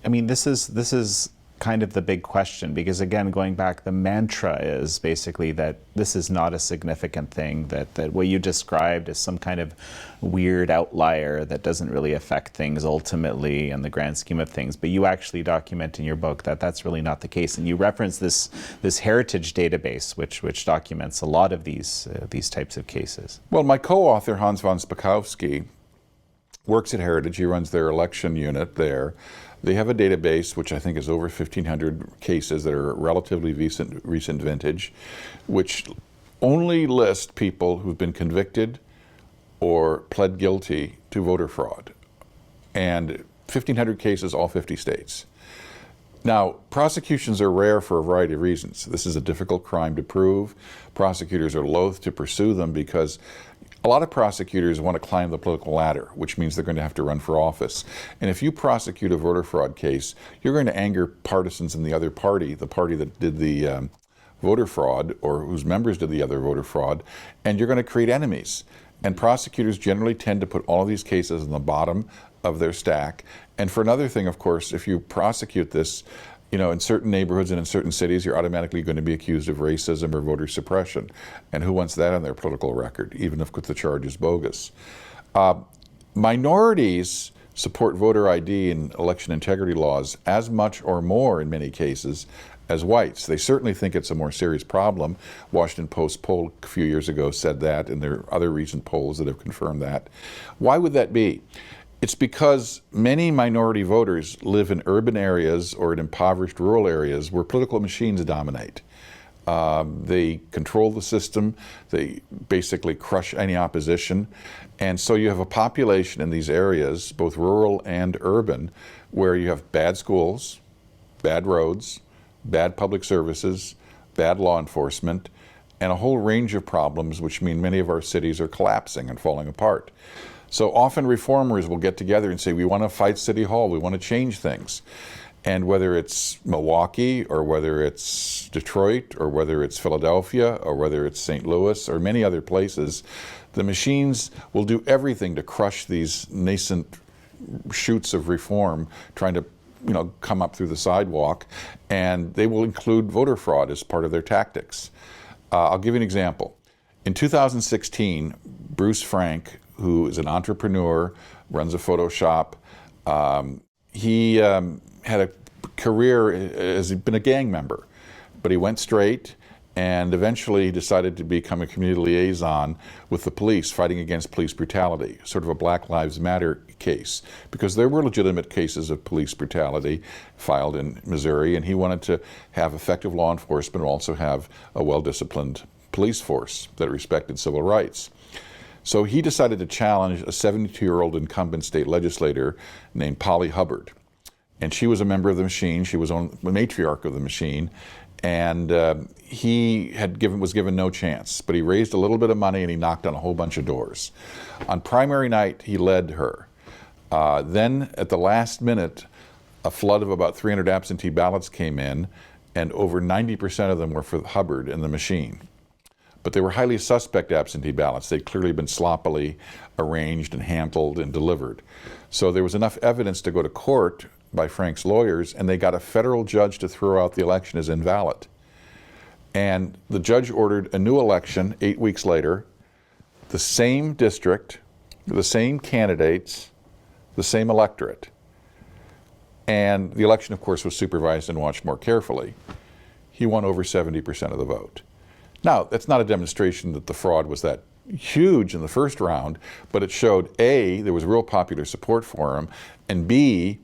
I mean, this is kind of the big question, because again, going back, the mantra is basically that this is not a significant thing, that what you described is some kind of weird outlier that doesn't really affect things ultimately in the grand scheme of things. But you actually document in your book that that's really not the case, and you reference this heritage database, which documents a lot of these types of cases. Well, my co-author Hans von Spakowski works at Heritage. He runs their election unit there. They have a database which I think is over 1,500 cases that are relatively recent vintage, which only list people who've been convicted or pled guilty to voter fraud. And 1,500 cases, all 50 states. Now, prosecutions are rare for a variety of reasons. This is a difficult crime to prove. Prosecutors are loath to pursue them because a lot of prosecutors want to climb the political ladder, which means they're going to have to run for office. And if you prosecute a voter fraud case, you're going to anger partisans in the other party, the party that did the voter fraud or whose members did the other voter fraud, and you're going to create enemies. And prosecutors generally tend to put all of these cases in the bottom of their stack. And for another thing, of course, if you prosecute this, in certain neighborhoods and in certain cities, you're automatically going to be accused of racism or voter suppression. And who wants that on their political record, even if the charge is bogus? Minorities support voter ID and election integrity laws as much or more in many cases as whites. They certainly think it's a more serious problem. Washington Post poll a few years ago said that, and there are other recent polls that have confirmed that. Why would that be? It's because many minority voters live in urban areas or in impoverished rural areas where political machines dominate. They control the system, they basically crush any opposition, and so you have a population in these areas, both rural and urban, where you have bad schools, bad roads, bad public services, bad law enforcement, and a whole range of problems which mean many of our cities are collapsing and falling apart. So often reformers will get together and say, we want to fight City Hall, we want to change things. And whether it's Milwaukee or whether it's Detroit or whether it's Philadelphia or whether it's St. Louis or many other places, the machines will do everything to crush these nascent shoots of reform trying to come up through the sidewalk, and they will include voter fraud as part of their tactics. I'll give you an example. In 2016, Bruce Frank, who is an entrepreneur, runs a photo shop. He had a career as he'd been a gang member, but he went straight, and eventually he decided to become a community liaison with the police, fighting against police brutality, sort of a Black Lives Matter case, because there were legitimate cases of police brutality filed in Missouri, and he wanted to have effective law enforcement and also have a well-disciplined police force that respected civil rights. So he decided to challenge a 72-year-old incumbent state legislator named Polly Hubbard. And she was a member of the machine. She was the matriarch of the machine. And he was given no chance. But he raised a little bit of money and he knocked on a whole bunch of doors. On primary night, he led her. Then at the last minute, a flood of about 300 absentee ballots came in, and over 90% of them were for Hubbard and the machine. But they were highly suspect absentee ballots. They'd clearly been sloppily arranged and handled and delivered. So there was enough evidence to go to court by Frank's lawyers, and they got a federal judge to throw out the election as invalid. And the judge ordered a new election 8 weeks later, the same district, the same candidates, the same electorate. And the election, of course, was supervised and watched more carefully. He won over 70% of the vote. Now, that's not a demonstration that the fraud was that huge in the first round, but it showed, A, there was real popular support for him, and B,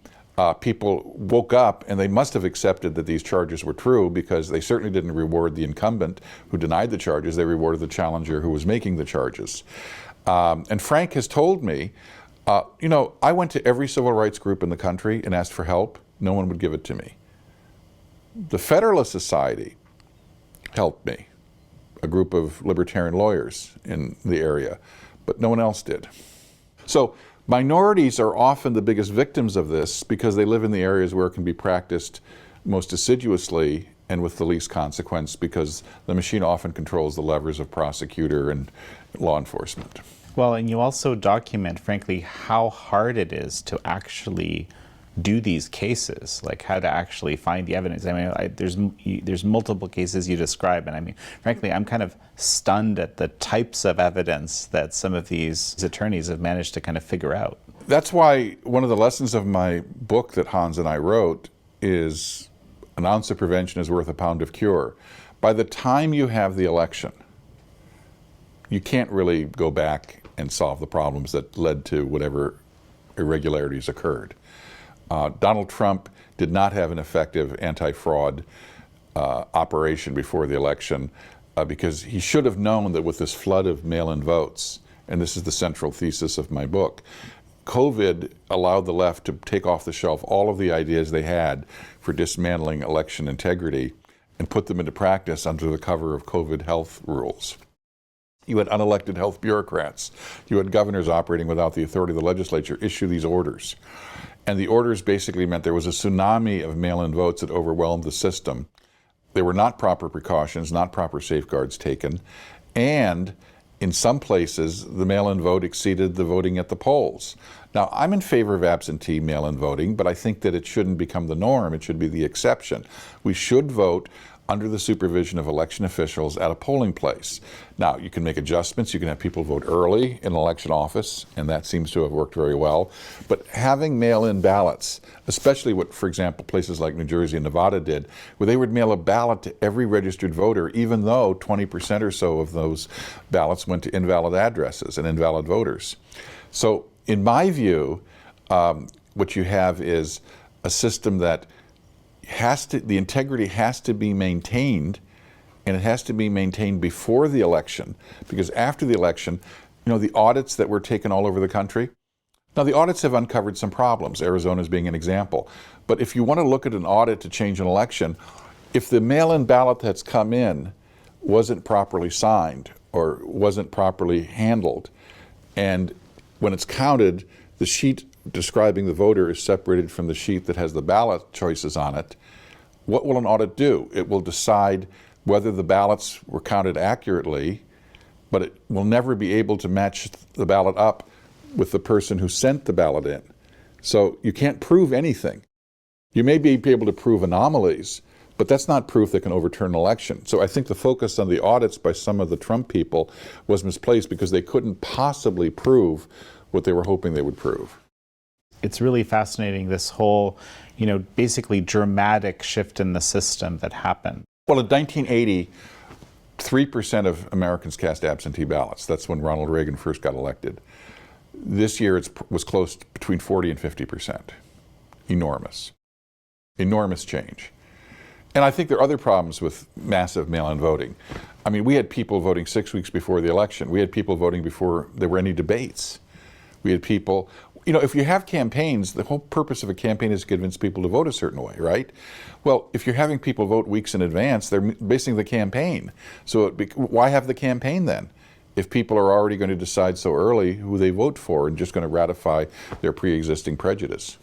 people woke up and they must have accepted that these charges were true, because they certainly didn't reward the incumbent who denied the charges. They rewarded the challenger who was making the charges. And Frank has told me, I went to every civil rights group in the country and asked for help. No one would give it to me. The Federalist Society helped me, a group of libertarian lawyers in the area, but no one else did. So minorities are often the biggest victims of this because they live in the areas where it can be practiced most assiduously and with the least consequence, because the machine often controls the levers of prosecutor and law enforcement. Well, and you also document, frankly, how hard it is to actually do these cases, like how to actually find the evidence. I mean, there's multiple cases you describe, and I mean, frankly, I'm kind of stunned at the types of evidence that some of these attorneys have managed to kind of figure out. That's why one of the lessons of my book that Hans and I wrote is an ounce of prevention is worth a pound of cure. By the time you have the election, you can't really go back and solve the problems that led to whatever irregularities occurred. Donald Trump did not have an effective anti-fraud operation before the election because he should have known that with this flood of mail-in votes, and this is the central thesis of my book, COVID allowed the left to take off the shelf all of the ideas they had for dismantling election integrity and put them into practice under the cover of COVID health rules. You had unelected health bureaucrats. You had governors operating without the authority of the legislature issue these orders. And the orders basically meant there was a tsunami of mail-in votes that overwhelmed the system. There were not proper precautions, not proper safeguards taken, and in some places, the mail-in vote exceeded the voting at the polls. Now, I'm in favor of absentee mail-in voting, but I think that it shouldn't become the norm. It should be the exception. We should vote under the supervision of election officials at a polling place. Now, you can make adjustments. You can have people vote early in an election office, and that seems to have worked very well. But having mail-in ballots, especially what, for example, places like New Jersey and Nevada did, where they would mail a ballot to every registered voter, even though 20% or so of those ballots went to invalid addresses and invalid voters. So, in my view, what you have is a system that the integrity has to be maintained, and it has to be maintained before the election, because after the election, the audits that were taken all over the country, now the audits have uncovered some problems, Arizona's being an example. But if you want to look at an audit to change an election, if the mail-in ballot that's come in wasn't properly signed or wasn't properly handled, and when it's counted, the sheet describing the voter is separated from the sheet that has the ballot choices on it, what will an audit do? It will decide whether the ballots were counted accurately, but it will never be able to match the ballot up with the person who sent the ballot in. So you can't prove anything. You may be able to prove anomalies, but that's not proof that can overturn an election. So I think the focus on the audits by some of the Trump people was misplaced because they couldn't possibly prove what they were hoping they would prove. It's really fascinating, this whole, basically dramatic shift in the system that happened. Well, in 1980, 3% of Americans cast absentee ballots. That's when Ronald Reagan first got elected. This year it was close to between 40 and 50%. Enormous. Enormous change. And I think there are other problems with massive mail-in voting. I mean, we had people voting 6 weeks before the election. We had people voting before there were any debates. We had people, if you have campaigns, the whole purpose of a campaign is to convince people to vote a certain way, right? Well, if you're having people vote weeks in advance, they're basing the campaign. So why have the campaign then? If people are already going to decide so early who they vote for and just going to ratify their pre-existing prejudice.